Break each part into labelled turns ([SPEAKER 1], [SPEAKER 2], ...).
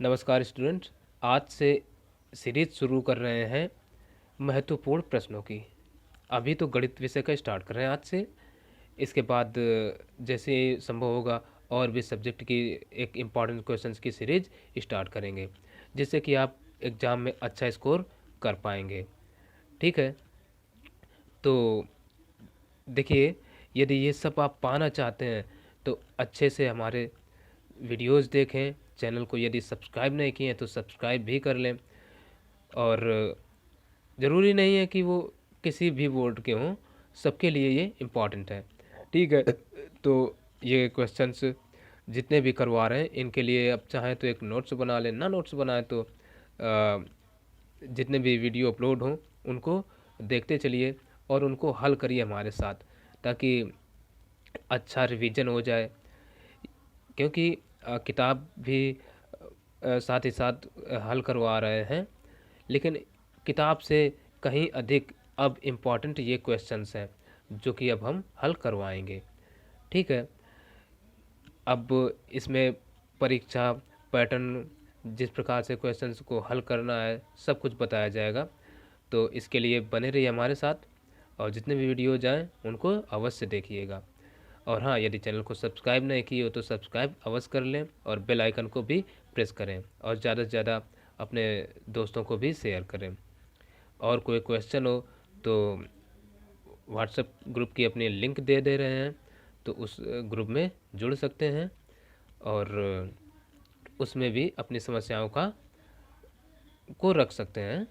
[SPEAKER 1] नमस्कार स्टूडेंट्स। आज से सीरीज शुरू कर रहे हैं महत्वपूर्ण प्रश्नों की। अभी तो गणित विषय का स्टार्ट कर रहे हैं आज से। इसके बाद जैसे संभव होगा और भी सब्जेक्ट की एक इम्पॉर्टेंट क्वेश्चंस की सीरीज स्टार्ट करेंगे, जिससे कि आप एग्ज़ाम में अच्छा स्कोर कर पाएंगे। ठीक है, तो देखिए, यदि ये सब आप पाना चाहते हैं तो अच्छे से हमारे वीडियोस देखें। चैनल को यदि सब्सक्राइब नहीं किए हैं तो सब्सक्राइब भी कर लें। और ज़रूरी नहीं है कि वो किसी भी बोर्ड के हों, सबके लिए ये इम्पॉर्टेंट है। ठीक है, तो ये क्वेश्चंस जितने भी करवा रहे हैं इनके लिए अब चाहें तो एक नोट्स बना लें, ना नोट्स बनाएं तो जितने भी वीडियो अपलोड हों उनको देखते चलिए और उनको हल करिए हमारे साथ, ताकि अच्छा रिवीजन हो जाए। क्योंकि किताब भी साथ ही साथ हल करवा रहे हैं, लेकिन किताब से कहीं अधिक अब इम्पॉर्टेंट ये क्वेश्चंस हैं जो कि अब हम हल करवाएंगे। ठीक है, अब इसमें परीक्षा पैटर्न, जिस प्रकार से क्वेश्चंस को हल करना है, सब कुछ बताया जाएगा। तो इसके लिए बने रहिए हमारे साथ और जितने भी वीडियो जाएं उनको अवश्य देखिएगा। और हाँ, यदि चैनल को सब्सक्राइब नहीं किए हो तो सब्सक्राइब अवश्य कर लें और बेल आइकन को भी प्रेस करें और ज़्यादा से ज़्यादा अपने दोस्तों को भी शेयर करें। और कोई क्वेश्चन हो तो व्हाट्सएप ग्रुप की अपनी लिंक दे रहे हैं, तो उस ग्रुप में जुड़ सकते हैं और उसमें भी अपनी समस्याओं को रख सकते हैं।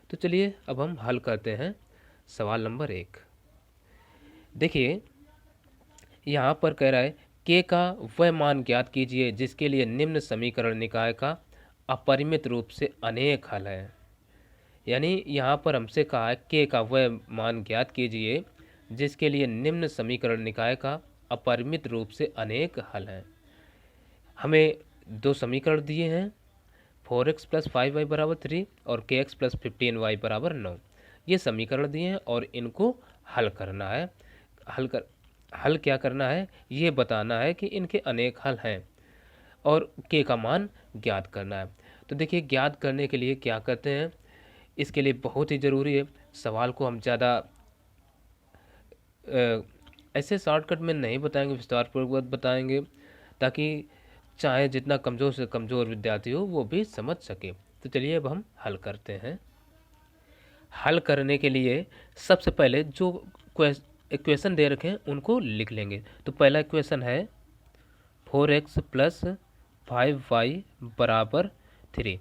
[SPEAKER 1] तो चलिए अब हम हल करते हैं सवाल नंबर 1। देखिए, यहाँ पर कह रहा है के का वह मान ज्ञात कीजिए जिसके लिए निम्न समीकरण निकाय का अपरिमित रूप से अनेक हल है। यानी यहाँ पर हमसे कहा है के का वह मान ज्ञात कीजिए जिसके लिए निम्न समीकरण निकाय का अपरिमित रूप से अनेक हल हैं। हमें दो समीकरण दिए हैं, 4x प्लस 5y बराबर 3 और kx प्लस 15y बराबर 9। ये समीकरण दिए हैं और इनको हल करना है। हल क्या करना है, ये बताना है कि इनके अनेक हल हैं और के का मान ज्ञात करना है। तो देखिए, ज्ञात करने के लिए क्या करते हैं, इसके लिए बहुत ही ज़रूरी है, सवाल को हम ज़्यादा ऐसे शॉर्टकट में नहीं बताएंगे, विस्तारपूर्वक बताएंगे, ताकि चाहे जितना कमज़ोर से कमज़ोर विद्यार्थी हो वो भी समझ सके। तो चलिए अब हम हल करते हैं। हल करने के लिए सबसे पहले जो इक्वेशन दे रखे हैं उनको लिख लेंगे। तो पहला इक्वेशन है 4x प्लस 5y बराबर 3।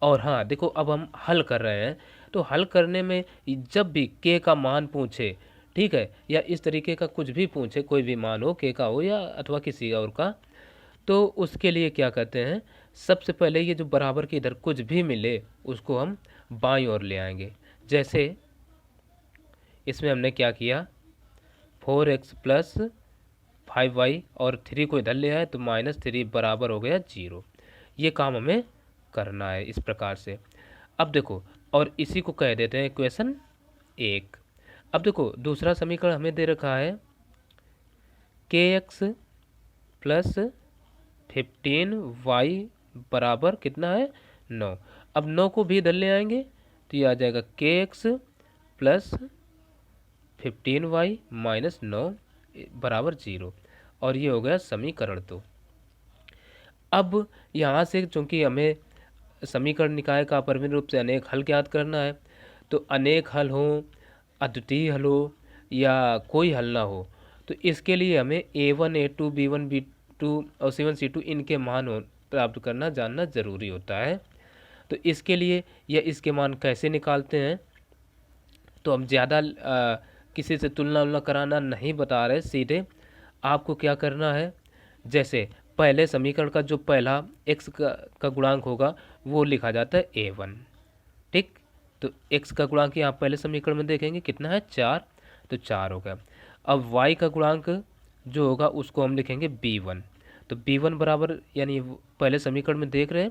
[SPEAKER 1] और हाँ देखो, अब हम हल कर रहे हैं तो हल करने में जब भी के का मान पूछे, ठीक है, या इस तरीके का कुछ भी पूछे, कोई भी मान हो, के का हो या अथवा किसी और का, तो उसके लिए क्या करते हैं, सबसे पहले ये जो बराबर के इधर कुछ भी मिले उसको हम बाईं ओर ले आएंगे। जैसे इसमें हमने क्या किया, 4x प्लस 5y और 3 को इधर ले आए तो -3 बराबर हो गया 0। ये काम हमें करना है इस प्रकार से। अब देखो, और इसी को कह देते हैं इक्वेशन 1। अब देखो, दूसरा समीकरण हमें दे रखा है kx प्लस 15y बराबर कितना है, 9। अब 9 को भी इधर ले आएंगे तो ये आ जाएगा kx प्लस 15y माइनस 9 बराबर 0, और ये हो गया समीकरण 2। अब यहाँ से चूंकि हमें समीकरण निकाय का अपरिमित रूप से अनेक हल ज्ञात करना है, तो अनेक हल हो, अद्वितीय हल हो या कोई हल ना हो, तो इसके लिए हमें a1 a2 b1 b2 और c1 c2 इनके मान प्राप्त करना जानना ज़रूरी होता है। तो इसके लिए या इसके मान कैसे निकालते हैं, तो हम ज़्यादा किसी से तुलना उलना कराना नहीं बता रहे, सीधे आपको क्या करना है, जैसे पहले समीकरण का जो पहला x का गुणांक होगा वो लिखा जाता है a1। ठीक, तो x का गुणांक यहाँ पहले समीकरण में देखेंगे कितना है, 4, तो 4 हो गया। अब y का गुणांक जो होगा उसको हम लिखेंगे b1, तो b1 बराबर, यानी पहले समीकरण में देख रहे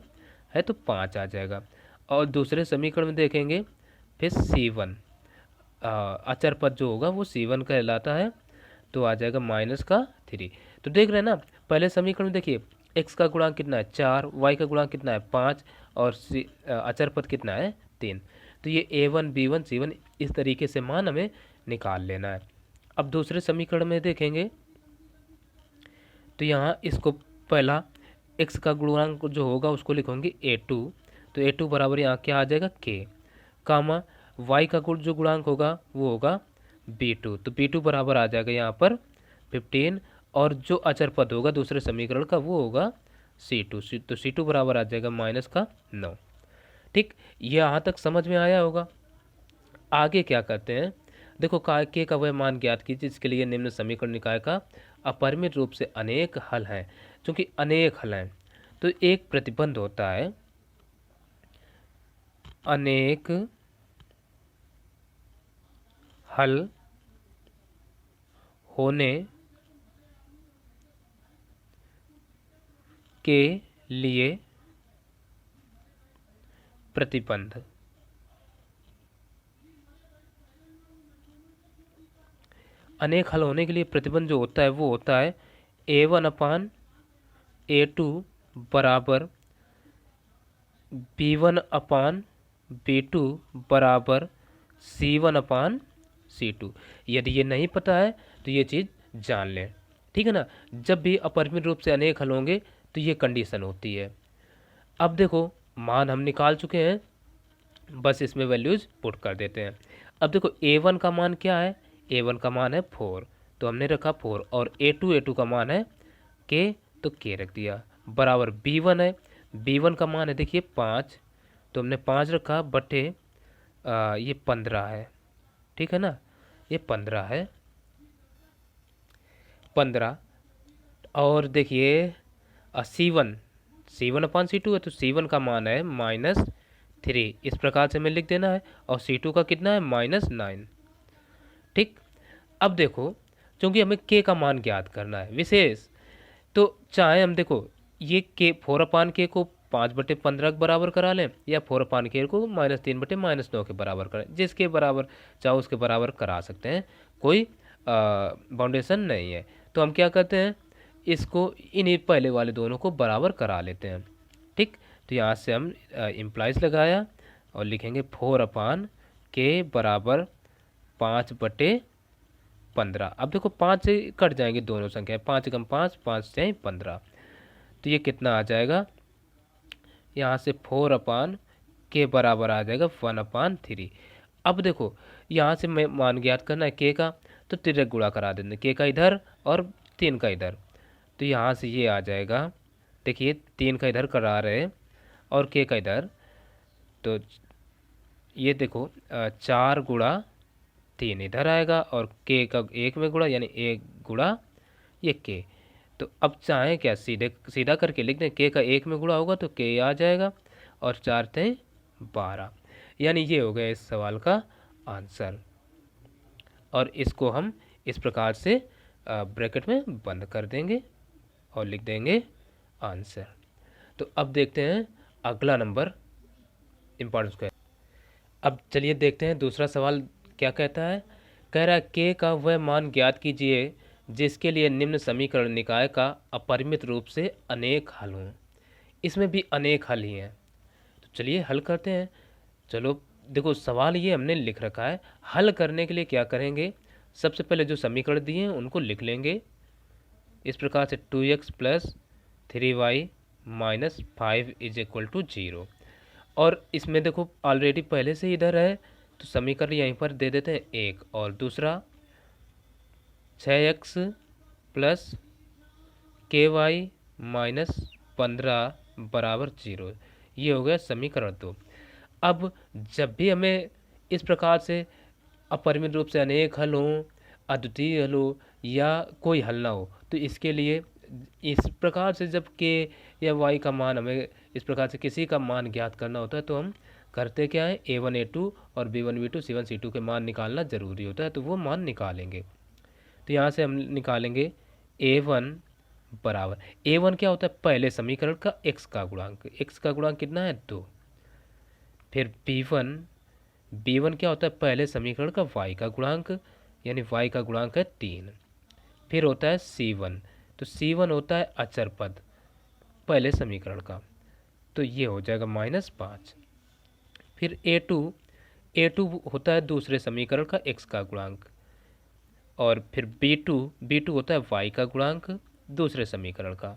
[SPEAKER 1] हैं तो 5 आ जाएगा। और दूसरे समीकरण में देखेंगे फिर c1, अचर पद जो होगा वो c1 कहलाता है, तो आ जाएगा -3। तो देख रहे हैं ना, पहले समीकरण में देखिए x का गुणांक कितना है 4, y का गुणांक कितना है 5 और अचर पद कितना है 3। तो ये a1 b1 c1 इस तरीके से मान हमें निकाल लेना है। अब दूसरे समीकरण में देखेंगे तो यहाँ इसको पहला x का गुणांक जो होगा उसको लिखेंगे a2, तो a2 बराबर यहाँ क्या आ जाएगा k, कामा y का जो गुणांक होगा वो होगा b2, तो b2 बराबर आ जाएगा यहाँ पर 15 और जो अचर पद होगा दूसरे समीकरण का वो होगा c2, तो c2 बराबर आ जाएगा -9। ठीक, ये यहाँ तक समझ में आया होगा। आगे क्या करते हैं, देखो के का वह मान ज्ञात कीजिए जिसके लिए निम्न समीकरण निकाय का अपरिमित रूप से अनेक हल हैं। क्योंकि अनेक हल हैं तो एक प्रतिबंध होता है, अनेक हल होने के लिए प्रतिबंध। अनेक हल होने के लिए प्रतिबंध जो होता है वो होता है a1/a2 बराबर b1/b2 बराबर c1/c2। यदि ये नहीं पता है तो ये चीज़ जान लें, ठीक है ना। जब भी अपरिमित रूप से अनेक हल होंगे तो ये कंडीशन होती है। अब देखो मान हम निकाल चुके हैं, बस इसमें वैल्यूज पुट कर देते हैं। अब देखो a1 का मान क्या है, a1 का मान है 4, तो हमने रखा 4 और a2 का मान है k, तो k रख दिया बराबर b1 है, b1 का मान है देखिए 5, तो हमने 5 रखा बटे ये 15 है, ठीक है ना, ये 15 है 15। और देखिए c1/c2 है तो c1 का मान है -3, इस प्रकार से हमें लिख देना है, और c2 का कितना है -9। ठीक, अब देखो क्योंकि हमें k का मान ज्ञात करना है विशेष, तो चाहे हम देखो ये k 4/k को 5/15 के बराबर करा लें या 4/k को -3/-9 के बराबर करें, जिसके बराबर चाहो उसके बराबर करा सकते हैं, कोई बाउंडेशन नहीं है। तो हम क्या करते हैं, इसको इन्हीं पहले वाले दोनों को बराबर करा लेते हैं। ठीक, तो यहाँ से हम इम्प्लाइज लगाया और लिखेंगे 4/k बराबर 5/15। अब देखो 5 से कट जाएंगे दोनों संख्या, 5 कम 5, 5 से 15, तो ये कितना आ जाएगा, यहाँ से 4/k बराबर आ जाएगा 1/3। अब देखो यहाँ से मैं मान ज्ञात करना है k का, तो तिरक गुणा करा देंगे, k का इधर और 3 का इधर, तो यहाँ से ये आ जाएगा, देखिए 3 का इधर करा रहे और k का इधर, तो ये देखो 4 गुणा 3 इधर आएगा और k का 1 में गुणा, यानी 1 गुणा ये k। तो अब चाहें क्या, सीधा करके लिख दें, k का 1 में गुणा होगा तो k आ जाएगा और 4 × 12, यानी ये हो गया इस सवाल का आंसर। और इसको हम इस प्रकार से ब्रैकेट में बंद कर देंगे और लिख देंगे आंसर। तो अब देखते हैं अगला नंबर इम्पॉर्टेंस का। अब चलिए देखते हैं दूसरा सवाल क्या कहता है। कह रहा है k का वह मान ज्ञात कीजिए जिसके लिए निम्न समीकरण निकाय का अपरिमित रूप से अनेक हल हों। इसमें भी अनेक हल ही हैं, तो चलिए हल करते हैं। चलो देखो सवाल ये हमने लिख रखा है, हल करने के लिए क्या करेंगे, सबसे पहले जो समीकरण दिए हैं उनको लिख लेंगे इस प्रकार से 2x + 3y - 5 = 0। और इसमें देखो ऑलरेडी पहले से इधर है तो समीकरण यहीं पर दे देते हैं 1, और दूसरा 6x + ky - 15 बराबर 0, ये हो गया समीकरण 2। अब जब भी हमें इस प्रकार से अपरिमित रूप से अनेक हल हों, अद्वितीय हल हो या कोई हल ना हो, तो इसके लिए इस प्रकार से जब k या y का मान हमें इस प्रकार से किसी का मान ज्ञात करना होता है तो हम करते क्या है, a1 a2 और b1 b2 c1 c2 के मान निकालना ज़रूरी होता है, तो वो मान निकालेंगे। तो यहाँ से हम निकालेंगे a1 बराबर, a1 क्या होता है, पहले समीकरण का x का गुणांक, x का गुणांक कितना है 2। फिर b1 क्या होता है, पहले समीकरण का y का गुणांक, यानी y का गुणांक है 3। फिर होता है c1, तो c1 होता है अचर पद, पहले समीकरण का, तो ये हो जाएगा -5। फिर ए टू होता है दूसरे समीकरण का x का गुणांक, और फिर बी टू होता है y का गुणांक दूसरे समीकरण का,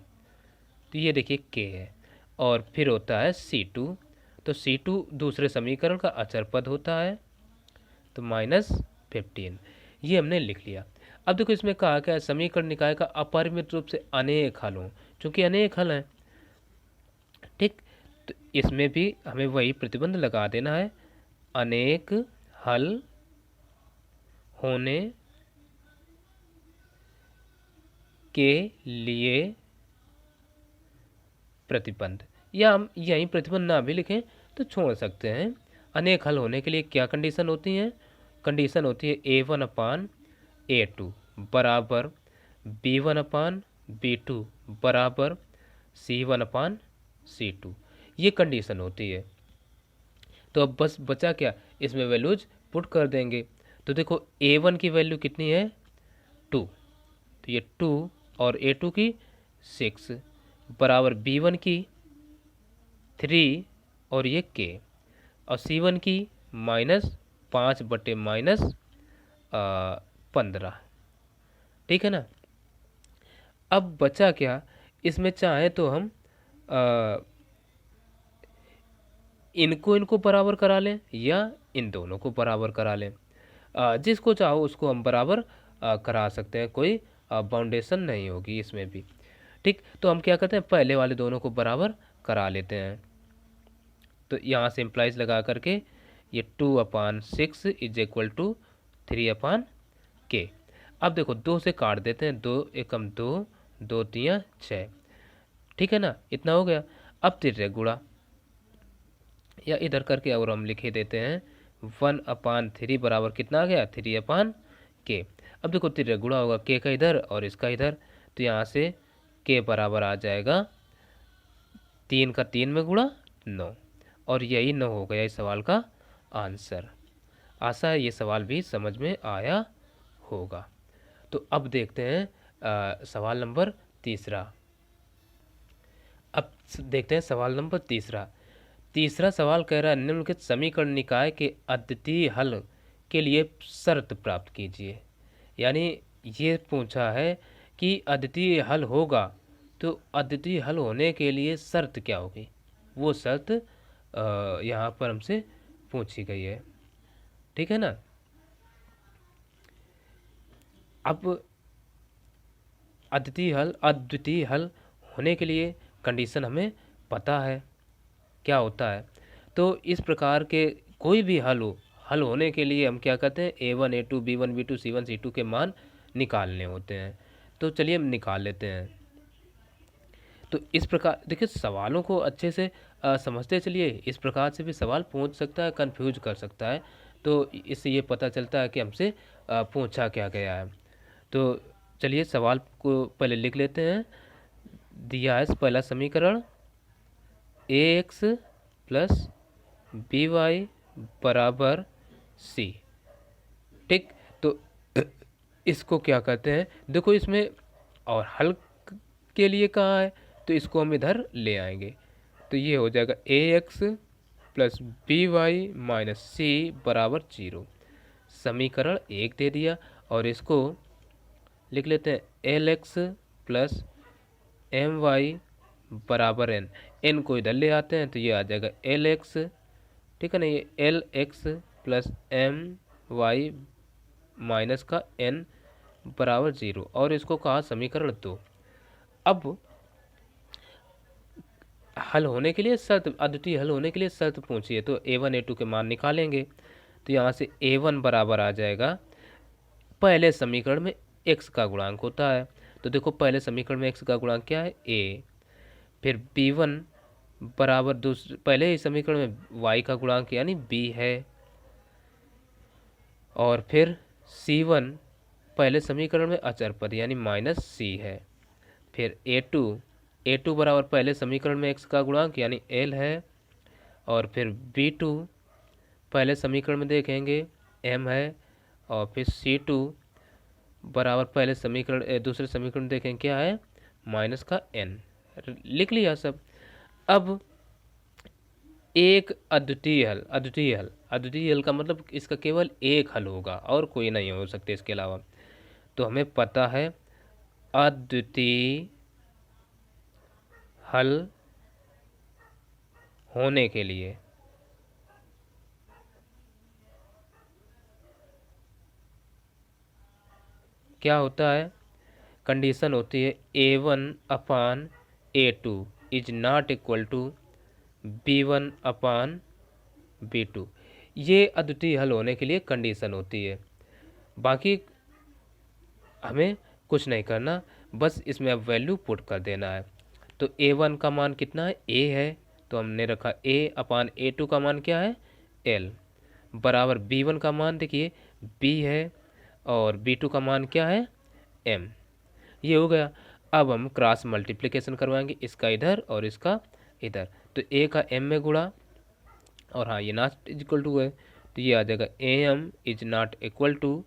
[SPEAKER 1] तो ये देखिए k है। और फिर होता है c2, तो c2 दूसरे समीकरण का अचर पद होता है, तो -15। ये हमने लिख लिया। अब देखो इसमें कहा क्या है, समीकरण निकाय का अपरिमित रूप से अनेक हल हों, चूंकि अनेक हल हैं, ठीक, तो इसमें भी हमें वही प्रतिबंध लगा देना है, अनेक हल होने के लिए प्रतिबंध, या हम यही प्रतिबंध ना भी लिखें तो छोड़ सकते हैं। अनेक हल होने के लिए क्या कंडीशन होती है? कंडीशन होती है a1/a2 बराबर b1/b2 बराबर c1/c2, ये कंडीशन होती है। तो अब बस बचा क्या, इसमें वैल्यूज पुट कर देंगे। तो देखो a1 की वैल्यू कितनी है 2, तो ये 2 और a2 की 6 बराबर b1 की 3 और ये k, और c1 की -5 बटे -15, ठीक है ना। अब बचा क्या, इसमें चाहे तो हम इनको बराबर करा लें या इन दोनों को बराबर करा लें, जिसको चाहो उसको हम बराबर करा सकते हैं, कोई बाउंडेशन नहीं होगी इसमें भी, ठीक। तो हम क्या करते हैं, पहले वाले दोनों को बराबर करा लेते हैं। तो यहाँ से इम्प्लाइज लगा करके ये 2/6 इज इक्वल टू 3/k। अब देखो 2 से काट देते हैं, 2 एकम 2, 2 3 6, ठीक है ना, इतना हो गया। अब तिर्यक गुणा, या इधर करके और हम लिखे देते हैं 1/3 बराबर कितना आ गया 3/k। अब देखो तिर्यक गुणा होगा k का इधर और इसका इधर, तो यहाँ से k बराबर आ जाएगा 3 का 3 में गुणा 9, और यही 9 हो गया इस सवाल का आंसर। आशा है ये सवाल भी समझ में आया होगा। तो अब देखते हैं सवाल नंबर तीसरा। अब देखते हैं सवाल नंबर तीसरा सवाल कह रहा है निम्नलिखित समीकरण निकाय के अद्वितीय हल के लिए शर्त प्राप्त कीजिए। यानी ये पूछा है कि अद्वितीय हल होगा, तो अद्वितीय हल होने के लिए शर्त क्या होगी, वो शर्त यहाँ पर हमसे पूछी गई है, ठीक है ना। अब अद्वितीय हल होने के लिए कंडीशन हमें पता है क्या होता है। तो इस प्रकार के कोई भी हल होने के लिए हम क्या कहते हैं, a1 a2 b1 b2 c1 c2 के मान निकालने होते हैं। तो चलिए हम निकाल लेते हैं। तो इस प्रकार देखिए सवालों को अच्छे से समझते चलिए, इस प्रकार से भी सवाल पूछ सकता है, कंफ्यूज कर सकता है, तो इससे ये पता चलता है कि हमसे पूछा क्या गया है। तो चलिए सवाल को पहले लिख लेते हैं। दिया है पहला समीकरण ax प्लस by बराबर c, ठीक। तो इसको क्या कहते हैं, देखो इसमें और हल के लिए कहा है, तो इसको हम इधर ले आएंगे, तो ये हो जाएगा ax plus by minus c बराबर 0। समीकरण 1 दे दिया, और इसको लिख लेते हैं lx प्लस my बराबर n को इधर ले आते हैं, तो ये आ जाएगा lx, ठीक है ना, ये lx प्लस my माइनस का n बराबर 0, और इसको कहा समीकरण 2। अब हल होने के लिए शर्त, अद्वितीय हल होने के लिए शर्त पूछिए, तो a1 a2 के मान निकालेंगे। तो यहाँ से a1 बराबर आ जाएगा, पहले समीकरण में x का गुणांक होता है, तो देखो पहले समीकरण में x का गुणांक क्या है a, फिर b1 बराबर दूसरे पहले ही समीकरण में y का गुणांक यानी b है, और फिर c1 पहले समीकरण में अचर पद यानी -c है, फिर a2 बराबर पहले समीकरण में x का गुणांक यानी l है, और फिर b2 पहले समीकरण में देखेंगे m है, और फिर c2 बराबर पहले समीकरण दूसरे समीकरण में देखेंगे क्या है, माइनस का n, लिख लिया सब। अब एक अद्वितीय हल, अद्वितीय हल, अद्वितीय हल का मतलब इसका केवल एक हल होगा और कोई नहीं हो सकते इसके अलावा। तो हमें पता है अद्वितीय हल होने के लिए क्या होता है, कंडीशन होती है a1/a2 is not equal to b1/b2। ये अद्वितीय हल होने के लिए कंडीशन होती है। बाकी हमें कुछ नहीं करना, बस इसमें अब वैल्यू पुट कर देना है। तो a1 का मान कितना है, a है, तो हमने रखा a/a2 का मान क्या है, l, बराबर b1 का मान देखिए b है और b2 का मान क्या है, m। ये हो गया। अब हम क्रॉस मल्टीप्लिकेशन करवाएंगे, इसका इधर और इसका इधर। तो a का m में गुणा, और हाँ ये नॉट इज इक्वल टू है, तो ये आ जाएगा am is not equal to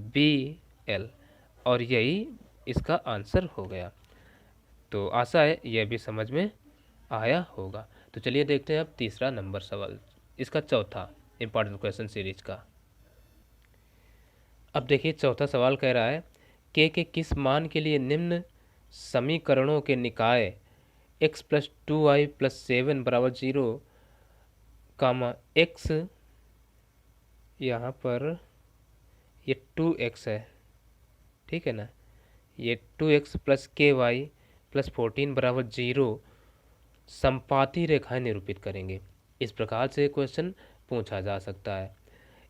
[SPEAKER 1] bl, और यही इसका आंसर हो गया। तो आशा है यह भी समझ में आया होगा। तो चलिए देखते हैं अब तीसरा नंबर सवाल, इसका चौथा इंपॉर्टेंट क्वेश्चन सीरीज का। अब देखिए चौथा सवाल कह रहा है के किस मान के लिए निम्न समीकरणों के निकाय x प्लस 2y प्लस 7 बराबर 0 कामा x, यहाँ पर ये 2x है, ठीक है ना, ये 2x प्लस KY प्लस 14 बराबर 0 संपाती रेखाएं निरूपित करेंगे। इस प्रकार से क्वेश्चन पूछा जा सकता है।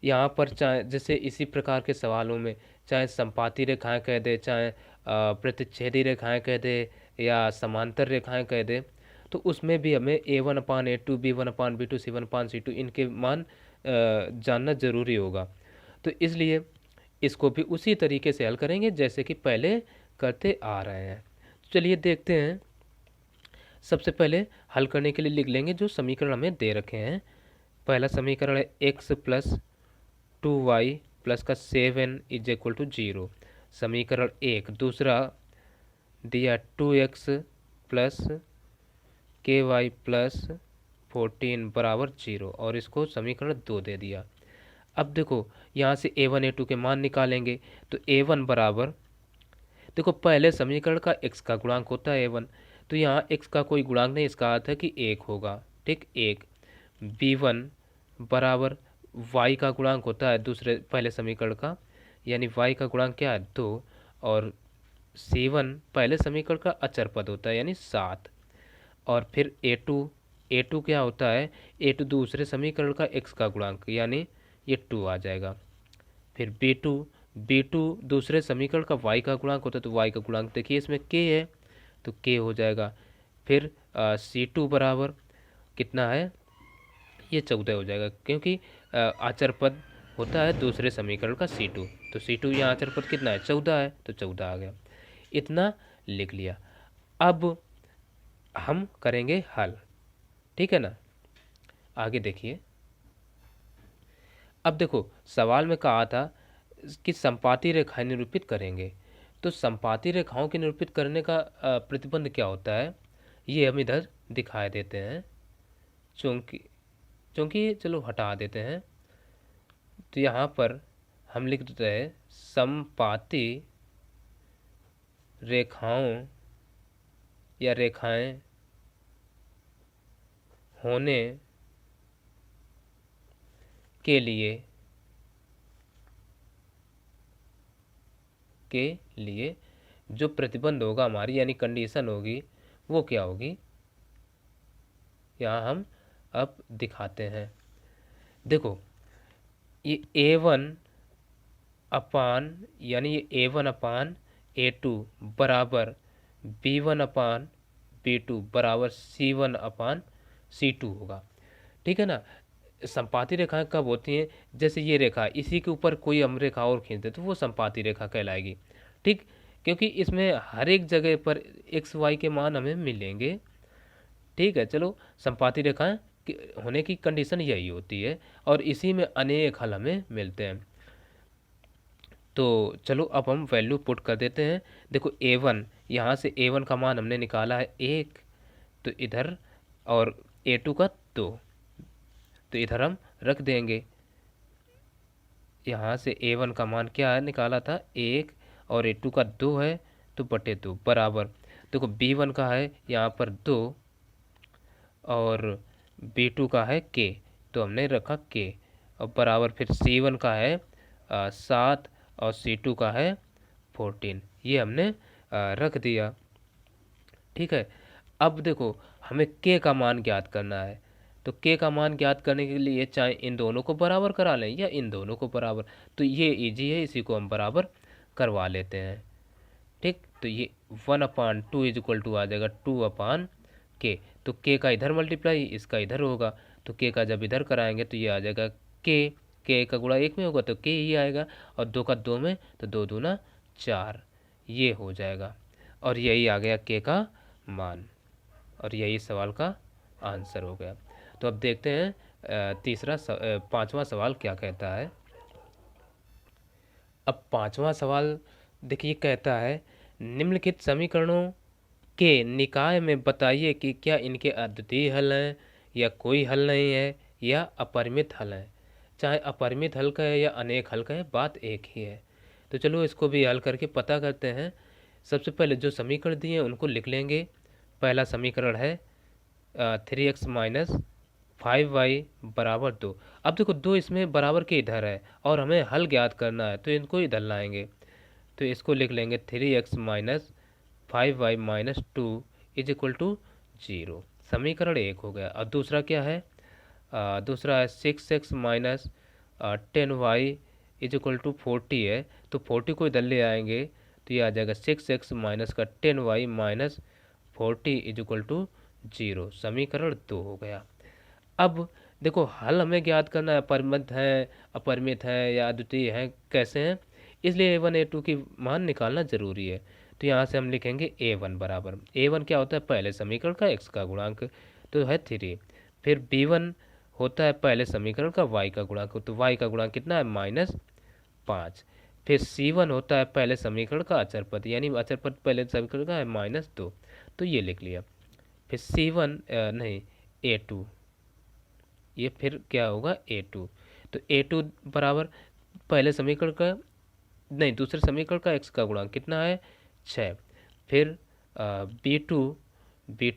[SPEAKER 1] यहाँ पर चाहे जैसे इसी प्रकार के सवालों में चाहे संपाती रेखाएं कह दे, चाहे प्रतिच्छेदी रेखाएं कह दे, या समांतर रेखाएं कह दे, तो उसमें भी हमें a1/a2 b1/b2 c1/c2 इनके मान जानना ज़रूरी होगा। तो इसलिए इसको भी उसी तरीके से हल करेंगे जैसे कि पहले करते आ रहे हैं। चलिए देखते हैं। सबसे पहले हल करने के लिए लिख लेंगे जो समीकरण हमें दे रखे हैं। पहला समीकरण है x प्लस 2y प्लस का 7 इज इक्वल टू 0, समीकरण 1। दूसरा दिया 2x प्लस KY प्लस 14 बराबर 0, और इसको समीकरण 2 दे दिया। अब देखो यहाँ से a1 a2 के मान निकालेंगे, तो a1 बराबर, देखो पहले समीकरण का x का गुणांक होता है a1, तो यहाँ x का कोई गुणांक नहीं, इसका अर्थ है कि 1 होगा, ठीक, 1। b1 बराबर y का गुणांक होता है दूसरे पहले समीकरण का, यानी y का गुणांक क्या है, 2, और c1 पहले समीकरण का अचर पद होता है यानी 7, और फिर a2 क्या होता है, a2 दूसरे समीकरण का x का गुणांक यानी ये 2 आ जाएगा। फिर b2 दूसरे समीकरण का y का गुणांक होता है, तो y का गुणांक देखिए इसमें k है, तो k हो जाएगा। फिर c2 बराबर कितना है, ये 14 हो जाएगा, क्योंकि आचर पद होता है दूसरे समीकरण का c2, तो c2 यहाँ आचर पद कितना है, 14 है, तो 14 आ गया। इतना लिख लिया। अब हम करेंगे हल, ठीक है ना। आगे देखिए। अब देखो सवाल में कहा था कि संपाती रेखाएं निरूपित करेंगे, तो संपाती रेखाओं के निरूपित करने का प्रतिबंध क्या होता है, ये हम इधर दिखाई देते हैं। चूंकि चलो हटा देते हैं, तो यहाँ पर हम लिख देते हैं संपाती रेखाओं या रेखाएं होने के लिए जो प्रतिबंध होगा हमारी, यानी कंडीशन होगी, वो क्या होगी, यहाँ हम अब दिखाते हैं। देखो ये यानी ये a1/a2 बराबर b1/b2 बराबर c1/c2 होगा, ठीक है ना। संपाती रेखाएं कब होती हैं, जैसे ये रेखा, इसी के ऊपर कोई हम रेखा और खींच दे तो वो संपाती रेखा कहलाएगी, ठीक, क्योंकि इसमें हर एक जगह पर एक्स वाई के मान हमें मिलेंगे, ठीक है। चलो संपाती रेखाएं होने की कंडीशन यही होती है, और इसी में अनेक हल हमें मिलते हैं। तो चलो अब हम वैल्यू पुट कर देते हैं। देखो A1, यहाँ से A1 का मान हमने निकाला है 1, तो इधर, और A2 का 2, तो इधर हम रख देंगे। यहाँ से A1 का मान क्या है, निकाला था 1, और A2 का 2 है, तो बटे 2 बराबर। देखो B1 का है यहाँ पर 2, और B2 का है K, तो हमने रखा K, और बराबर फिर C1 का है 7, और C2 का है 14, ये हमने रख दिया। ठीक है। अब देखो हमें K का मान ज्ञात करना है, तो K का मान ज्ञात करने के लिए चाहे इन दोनों को बराबर करा लें या इन दोनों को बराबर, तो ये इजी है, इसी को हम बराबर करवा लेते हैं। ठीक, तो ये 1/2 इज इक्वल टू आ जाएगा 2/K, तो K का इधर मल्टीप्लाई इसका इधर होगा, तो K का जब इधर कराएंगे तो ये आ जाएगा K का गुणा 1 में होगा तो K ही आएगा, और 2 का 2 में, तो 2 दूना 4, ये हो जाएगा, और यही आ गया K का मान, और यही सवाल का आंसर हो गया। तो अब देखते हैं पांचवा सवाल क्या कहता है। अब पांचवा सवाल देखिए, कहता है निम्नलिखित समीकरणों के निकाय में बताइए कि क्या इनके अद्वितीय हल हैं, या कोई हल नहीं है, या अपरिमित हल है। चाहे अपरिमित हल का है या अनेक हल का है, बात एक ही है। तो चलो इसको भी हल करके पता करते हैं। सबसे पहले जो समीकरण दिए हैं उनको लिख लेंगे। पहला समीकरण है 3x माइनस 5y बराबर 2। अब देखो 2 इसमें बराबर के इधर है, और हमें हल ज्ञात करना है, तो इनको इधर लाएंगे, तो इसको लिख लेंगे 3x minus 5y minus 2 is equal to 0। समीकरण 1 हो गया। और दूसरा क्या है, दूसरा है 6x minus 10y is equal to 40 है, तो 40 को इधर ले आएंगे, तो ये आ जाएगा 6x माइनस का 10y minus 40 is equal to 0। समीकरण 2 हो गया। अब देखो हल हमें ज्ञात करना है, परिमित है, अपरिमित है, या अद्वितीय है, कैसे हैं, इसलिए A1 A2 की मान निकालना जरूरी है। तो यहाँ से हम लिखेंगे A1 बराबर, A1 क्या होता है, पहले समीकरण का x का गुणांक, तो है 3। फिर B1 होता है पहले समीकरण का y का गुणांक, तो y का गुणांक कितना है, -5। फिर C1 होता है पहले समीकरण का अचर पद, यानी अचर पद पहले समीकरण का है -2, तो ये लिख लिया। फिर C1 नहीं A2, ये फिर क्या होगा A2, तो A2 बराबर पहले समीकरण का, नहीं दूसरे समीकरण का x का गुणांक कितना है, 6। फिर B2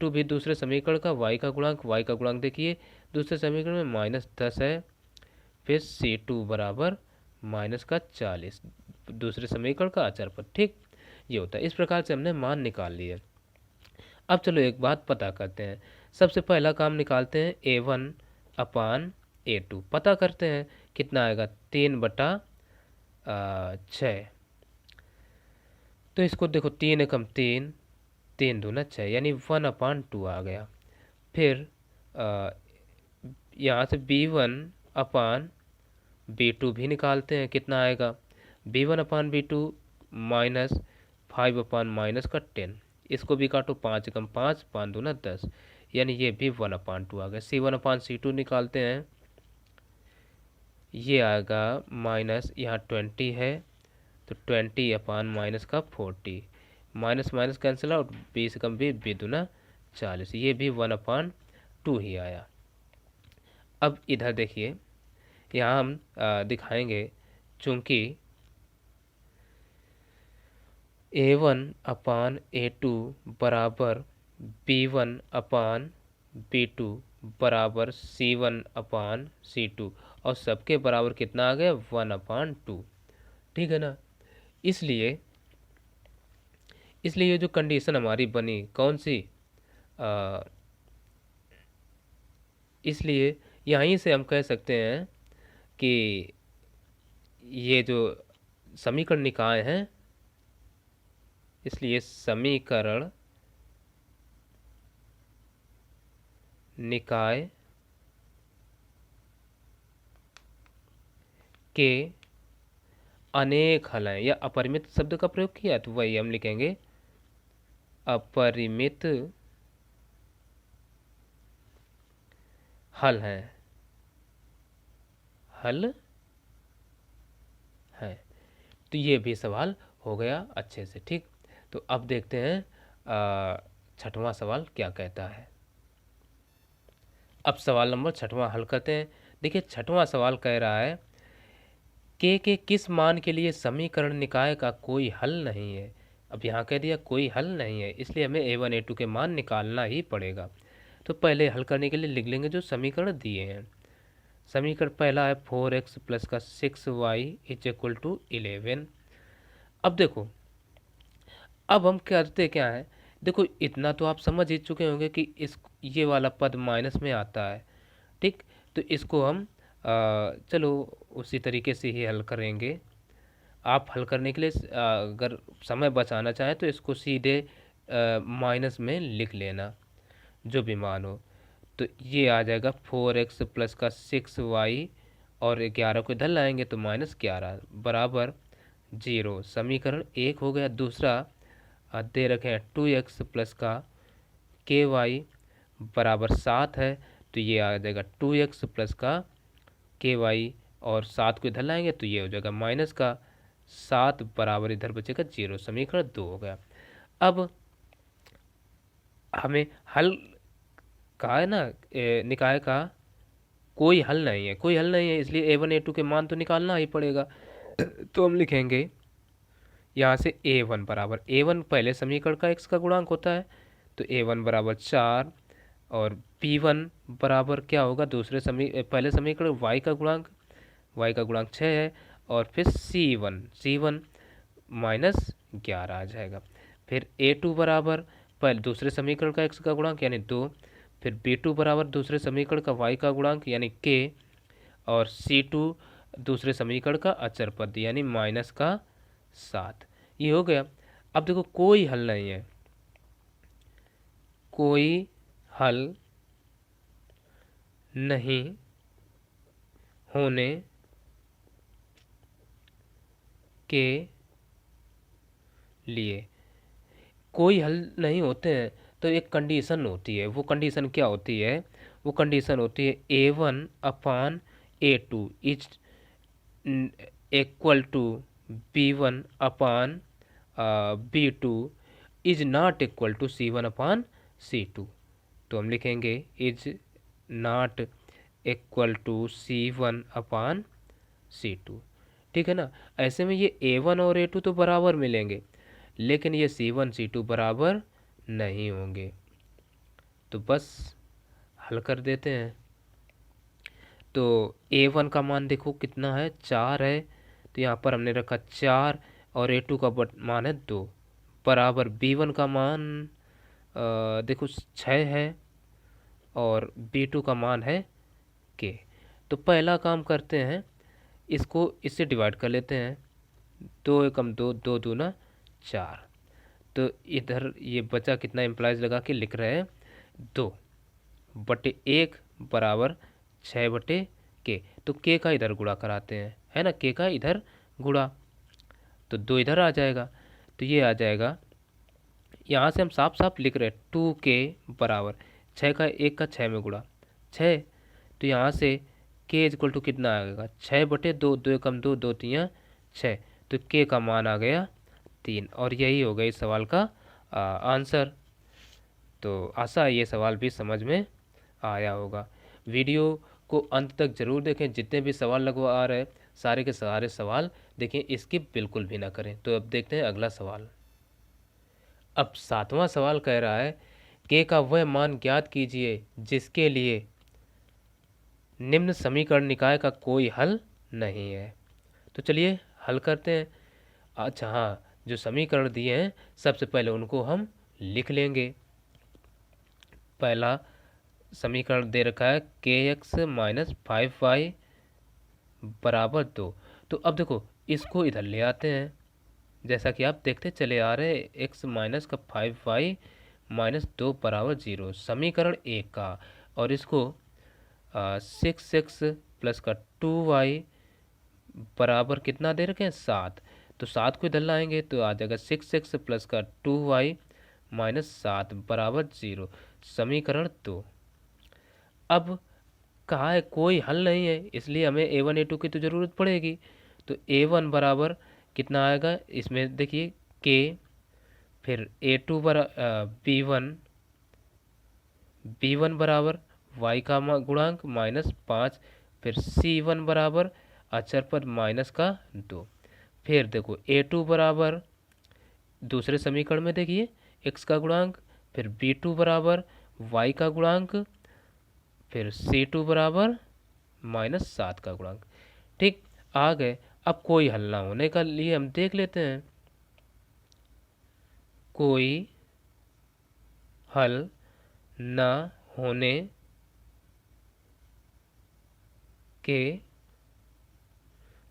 [SPEAKER 1] भी दूसरे समीकरण का y का गुणांक देखिए दूसरे समीकरण में -10 है। फिर C2 बराबर -40, दूसरे समीकरण का अचर पद। ठीक, ये होता है। इस प्रकार से हमने मान निकाल लिए। अब चलो एक बात पता करते हैं। सबसे पहला काम निकालते हैं A1/A2, पता करते हैं कितना आएगा, 3/6। तो इसको देखो 3 एकम 3, 3 दूना 6, यानी 1/2 आ गया। फिर यहाँ से B1/B2 भी निकालते हैं, कितना आएगा, B1/B2 माइनस 5/-10, इसको भी काटो, 5 एकम 5, 5 दूना 10, यानी ये भी 1/2 आ गया। C1/C2 निकालते हैं, ये आएगा माइनस, यहाँ 20 है, तो 20/-40, माइनस माइनस कैंसिल आउट, 20 कम 20 दूना 40, ये भी 1/2 ही आया। अब इधर देखिए, यहाँ हम दिखाएंगे, चूंकि A1/A2 बराबर B1/B2 बराबर C1/C2, और सबके बराबर कितना आ गया, 1/2। ठीक है ना। इसलिए ये जो कंडीशन हमारी बनी कौन सी, इसलिए यहीं से हम कह सकते हैं कि ये जो समीकरण निकाय हैं, इसलिए समीकरण निकाय के अनेक हल हैं, या अपरिमित शब्द का प्रयोग किया तो वही हम लिखेंगे, अपरिमित हल हैं, हल है। तो ये भी सवाल हो गया अच्छे से। ठीक, तो अब देखते हैं छठवां सवाल क्या कहता है। अब सवाल नंबर छठवां हल करते हैं। देखिए छठवां सवाल कह रहा है के किस मान के लिए समीकरण निकाय का कोई हल नहीं है। अब यहाँ कह दिया कोई हल नहीं है, इसलिए हमें A1 A2 के मान निकालना ही पड़ेगा। तो पहले हल करने के लिए लिख लेंगे जो समीकरण दिए हैं। समीकरण पहला है 4x प्लस का 6y इज इक्वल टू 11। अब देखो, अब हम करते क्या है, देखो इतना तो आप समझ ही चुके होंगे कि इस ये वाला पद माइनस में आता है। ठीक, तो इसको हम चलो उसी तरीके से ही हल करेंगे। आप हल करने के लिए अगर समय बचाना चाहें तो इसको सीधे माइनस में लिख लेना जो भी मान हो। तो ये आ जाएगा 4x प्लस का 6y और 11 को इधर लाएंगे तो -11 बराबर 0। समीकरण एक हो गया। दूसरा दे रखे हैं 2x प्लस का ky बराबर 7 है, तो ये आ जाएगा 2x प्लस का ky और 7 को इधर लाएंगे तो ये हो जाएगा माइनस का 7 बराबर इधर बचेगा 0। समीकरण 2 हो गया। अब हमें हल कहा है ना, निकाय का कोई हल नहीं है, कोई हल नहीं है, इसलिए A1 A2 के मान तो निकालना ही पड़ेगा। तो हम लिखेंगे यहाँ से A1 बराबर, A1 पहले समीकरण का x का गुणांक होता है, तो A1 बराबर 4 और B1 बराबर क्या होगा, पहले समीकरण y का गुणांक 6 है और फिर C1 -11 आ जाएगा। फिर A2 बराबर पहले दूसरे समीकरण का x का गुणांक यानी 2, फिर B2 बराबर दूसरे समीकरण का y का गुणांक यानी k और C2 दूसरे समीकरण का अचर पद यानी -7। ये हो गया। अब देखो कोई हल नहीं है, कोई हल नहीं होने के लिए, कोई हल नहीं होते हैं तो एक कंडीशन होती है। वो कंडीशन क्या होती है, वो कंडीशन होती है A1 upon A2 is equal to B1 upon B2 is not equal to C1 upon C2। तो हम लिखेंगे is not equal to C1 upon C2। ठीक है ना। ऐसे में ये A1 और A2 तो बराबर मिलेंगे, लेकिन ये C1 C2 बराबर नहीं होंगे। तो बस हल कर देते हैं। तो A1 का मान देखो कितना है, 4 है, तो यहाँ पर हमने रखा 4 और A2 का मान है 2 बराबर B1 का मान देखो 6 है और B2 का मान है k। तो पहला काम करते हैं, इसको इससे डिवाइड कर लेते हैं। 2 एकम 2, 2 दूना 4। तो इधर ये बचा कितना, इम्प्लाइज लगा के लिख रहे हैं 2/1 बराबर 6/k। तो k का इधर गुणा कराते हैं, है ना, k का इधर गुणा, तो 2 इधर आ जाएगा। तो ये आ जाएगा, यहाँ से हम साफ साफ लिख रहे हैं 2k बराबर 6 का 1 का 6 में गुणा 6। तो यहाँ से k इक्वल टू कितना आएगा, 6/2, 2 एकम 2, 2 तियाँ 6। तो k का मान आ गया 3 और यही हो गया इस सवाल का आंसर। तो आशा है ये सवाल भी समझ में आया होगा। वीडियो को अंत तक जरूर देखें, जितने भी सवाल लगवा आ रहे सारे के सारे सवाल देखें, स्किप बिल्कुल भी ना करें। तो अब देखते हैं अगला सवाल। अब 7वां सवाल कह रहा है k का वह मान ज्ञात कीजिए जिसके लिए निम्न समीकरण निकाय का कोई हल नहीं है। तो चलिए हल करते हैं। अच्छा हाँ, जो समीकरण दिए हैं सबसे पहले उनको हम लिख लेंगे। पहला समीकरण दे रखा है kx माइनस 5y बराबर 2। तो अब देखो इसको इधर ले आते हैं, जैसा कि आप देखते चले आ रहे हैं, x माइनस का 5y माइनस 2 बराबर 0 समीकरण 1 का। और इसको 6x प्लस का 2y बराबर कितना दे रखे हैं, 7। तो 7 को इधर लाएंगे तो आ जाएगा 6x प्लस का 2y माइनस 7 बराबर 0 समीकरण 2। अब कहा है कोई हल नहीं है, इसलिए हमें A1 A2 की तो ज़रूरत पड़ेगी। तो A1 बराबर कितना आएगा इसमें देखिए के, फिर A2 B1 बराबर y का गुणांक -5, फिर C1 बराबर अचर पद माइनस का 2। फिर देखो A2 बराबर दूसरे समीकरण में देखिए x का गुणांक, फिर B2 बराबर y का गुणांक, फिर C2 बराबर -7 का गुणांक। ठीक, आ गए। अब कोई हल ना होने का लिए हम देख लेते हैं, कोई हल ना होने के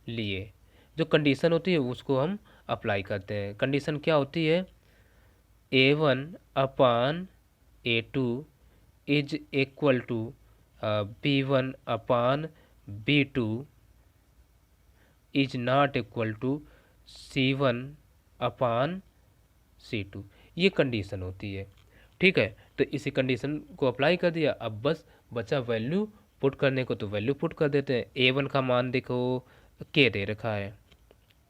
[SPEAKER 1] लिए जो कंडीशन होती है उसको हम अप्लाई करते हैं। कंडीशन क्या होती है, A1 upon A2 is equal to B1 upon B2 is not equal to C1 upon C2। ये कंडीशन होती है। ठीक है, तो इसी कंडीशन को अप्लाई कर दिया। अब बस बचा वैल्यू पुट करने को, तो वैल्यू पुट कर देते हैं। A1 का मान देखो के दे रखा है,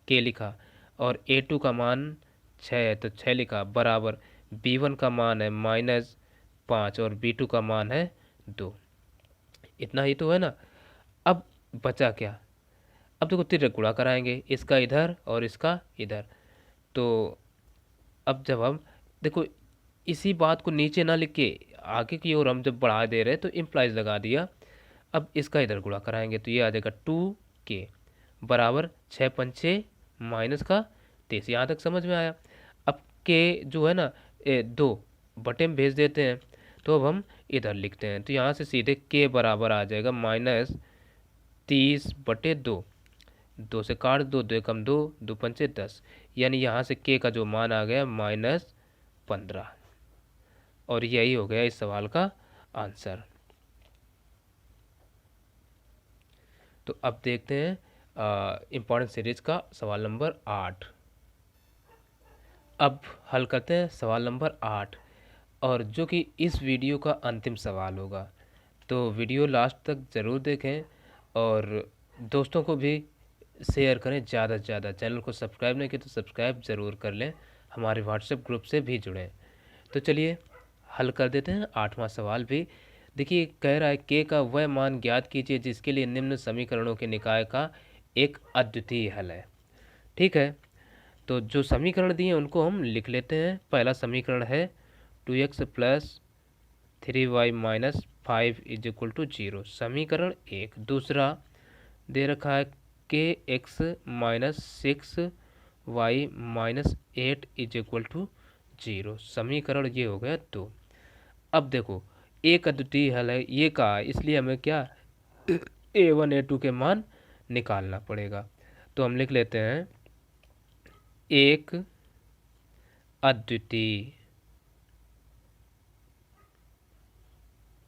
[SPEAKER 1] के लिखा, और A2 का मान 6 है तो 6 लिखा, बराबर B1 का मान है -5 और B2 का मान है 2। इतना ही तो है ना। अब बचा क्या, अब देखो तिर्यक गुणा कराएंगे, इसका इधर और इसका इधर। तो अब जब हम देखो इसी बात को नीचे ना लिख के आगे की ओर हम जब बढ़ा दे रहे हैं तो इम्प्लाइज लगा दिया। अब इसका इधर गुणा कराएंगे तो ये आ जाएगा 2k बराबर 6 पंचे माइनस का 23। यहाँ तक समझ में आया। अब के जो है ना 2 बटे में भेज देते हैं, तो अब हम इधर लिखते हैं, तो यहाँ से सीधे के बराबर आ जाएगा -30/2। 2 से काट दो, 2 कम 2, 2 पंचे 10, यानी यहाँ से के का जो मान आ गया -15। और यही हो गया इस सवाल का आंसर। तो अब देखते हैं इम्पॉर्टेंट सीरीज का सवाल नंबर 8। अब हल करते हैं सवाल नंबर 8, और जो कि इस वीडियो का अंतिम सवाल होगा। तो वीडियो लास्ट तक ज़रूर देखें और दोस्तों को भी शेयर करें ज़्यादा से ज़्यादा। चैनल को सब्सक्राइब नहीं किया तो सब्सक्राइब ज़रूर कर लें, हमारे व्हाट्सएप ग्रुप से भी जुड़ें। तो चलिए हल कर देते हैं 8वां सवाल भी। देखिए कह रहा है के का वह मान ज्ञात कीजिए जिसके लिए निम्न समीकरणों के निकाय का एक अद्वितीय हल है। ठीक है, तो जो समीकरण दिए हैं उनको हम लिख लेते हैं। पहला समीकरण है 2x + 3y - 5 = 0, समीकरण 1। दूसरा दे रखा है के x - 6y - 8 = 0, समीकरण ये हो गया 2। अब देखो एक अद्वितीय हल है ये कहा, इसलिए हमें क्या A1 A2 के मान निकालना पड़ेगा। तो हम लिख लेते हैं एक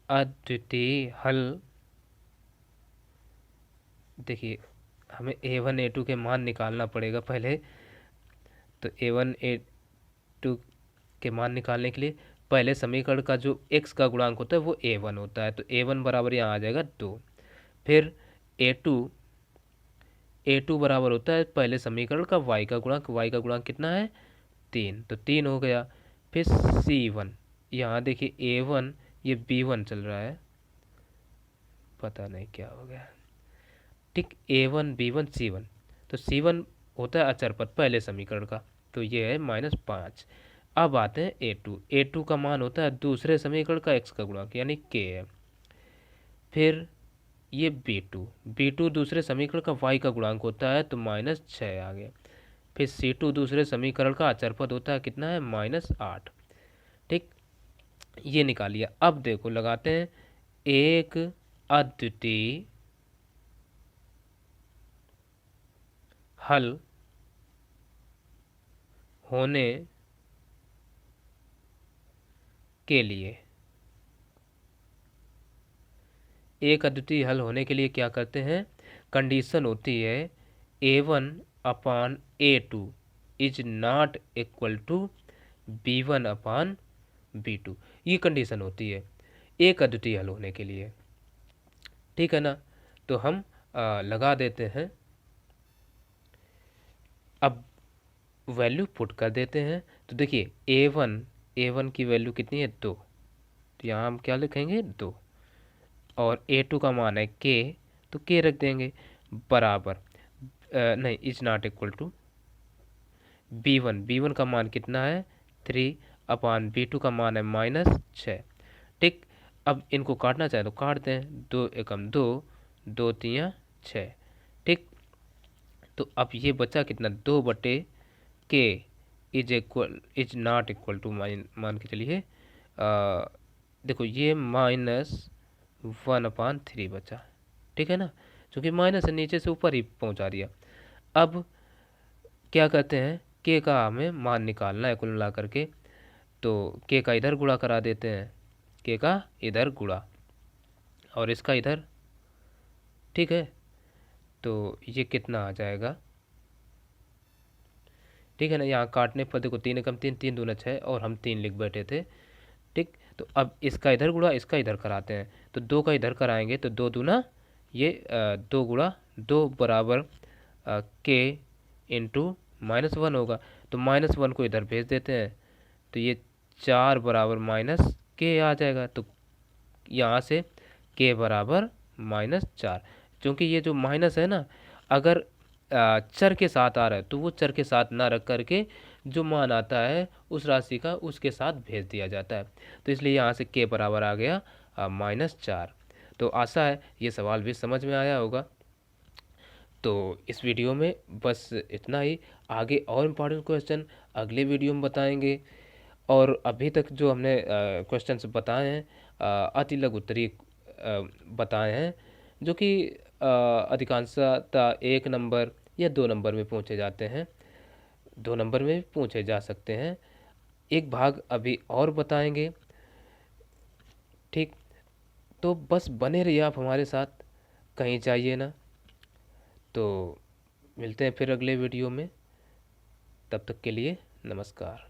[SPEAKER 1] अद्वितीय हल। देखिए हमें A1 A2 के मान निकालना पड़ेगा पहले। तो A1 A2 के मान निकालने के लिए पहले समीकरण का जो x का गुणांक होता है वो A1 होता है, तो A1 बराबर यहाँ आ जाएगा 2। फिर A2 बराबर होता है पहले समीकरण का y का गुणांक कितना है 3, तो 3 हो गया। फिर C1, यहाँ देखिए A1 ये B1 चल रहा है, पता नहीं क्या हो गया। ठीक, A1 B1 C1, तो C1 होता है अचर पद पहले समीकरण का, तो ये है -5। अब आते हैं A2 का मान होता है दूसरे समीकरण का x का गुणांक यानी k है। फिर ये B2 दूसरे समीकरण का y का गुणांक होता है, तो -6 आ गया। फिर C2 दूसरे समीकरण का अचर पद होता है, कितना है -8। ठीक, ये निकालिए। अब देखो लगाते हैं एक अद्वितीय हल होने के लिए, एक अद्वितीय हल होने के लिए क्या करते हैं, कंडीशन होती है A1 upon A2 is not equal to B1 upon B2। ये कंडीशन होती है एक अद्वितीय हल होने के लिए। ठीक है ना, तो हम लगा देते हैं अब वैल्यू पुट कर देते हैं। तो देखिए ए वन की वैल्यू कितनी है 2, तो यहाँ हम क्या लिखेंगे 2, और ए2 का मान है के, तो के रख देंगे बराबर नहीं is not equal to B one का मान कितना है 3 अपान बी2 का मान है -6। ठीक, अब इनको काटना चाहे तो काट दें, 2 एकम 2, 2 तियाँ 6। ठीक, तो अब ये बचा कितना 2 बटे के इज नॉट इक्वल टू मान के चलिए देखो ये -1/3 बचा। ठीक है ना, क्योंकि माइनस है नीचे से ऊपर ही पहुंचा दिया। अब क्या करते हैं, के का हमें मान निकालना है कुल मिला करके, तो के का इधर गुणा करा देते हैं, के का इधर गुणा और इसका इधर। ठीक है, तो ये कितना आ जाएगा, ठीक है ना, यहाँ काटने पर देखो 3 एकम 3, 3 दूना 6 और हम 3 लिख बैठे थे। ठीक, तो अब इसका इधर गुणा इसका इधर कराते हैं, तो 2 का इधर कराएंगे तो 2 दूना ये 2 गुणा 2 बराबर के इंटू -1 होगा, तो -1 को इधर भेज देते हैं, तो ये 4 बराबर माइनस के आ जाएगा। तो यहाँ से के बराबर -4, क्योंकि ये जो माइनस है ना, अगर चर के साथ आ रहा है तो वो चर के साथ ना रख करके जो मान आता है उस राशि का उसके साथ भेज दिया जाता है। तो इसलिए यहाँ से के बराबर आ गया -4। तो आशा है ये सवाल भी समझ में आया होगा। तो इस वीडियो में बस इतना ही, आगे और इम्पॉर्टेंट क्वेश्चन अगले वीडियो में बताएंगे। और अभी तक जो हमने क्वेश्चंस बताए हैं अति लघु उत्तरीय बताए हैं, जो कि अधिकांशतः 1 नंबर या 2 नंबर में पूछे जाते हैं, 2 नंबर में भी पूछे जा सकते हैं। एक भाग अभी और बताएंगे। ठीक, तो बस बने रहिए आप हमारे साथ, कहीं जाइए ना। तो मिलते हैं फिर अगले वीडियो में, तब तक के लिए नमस्कार।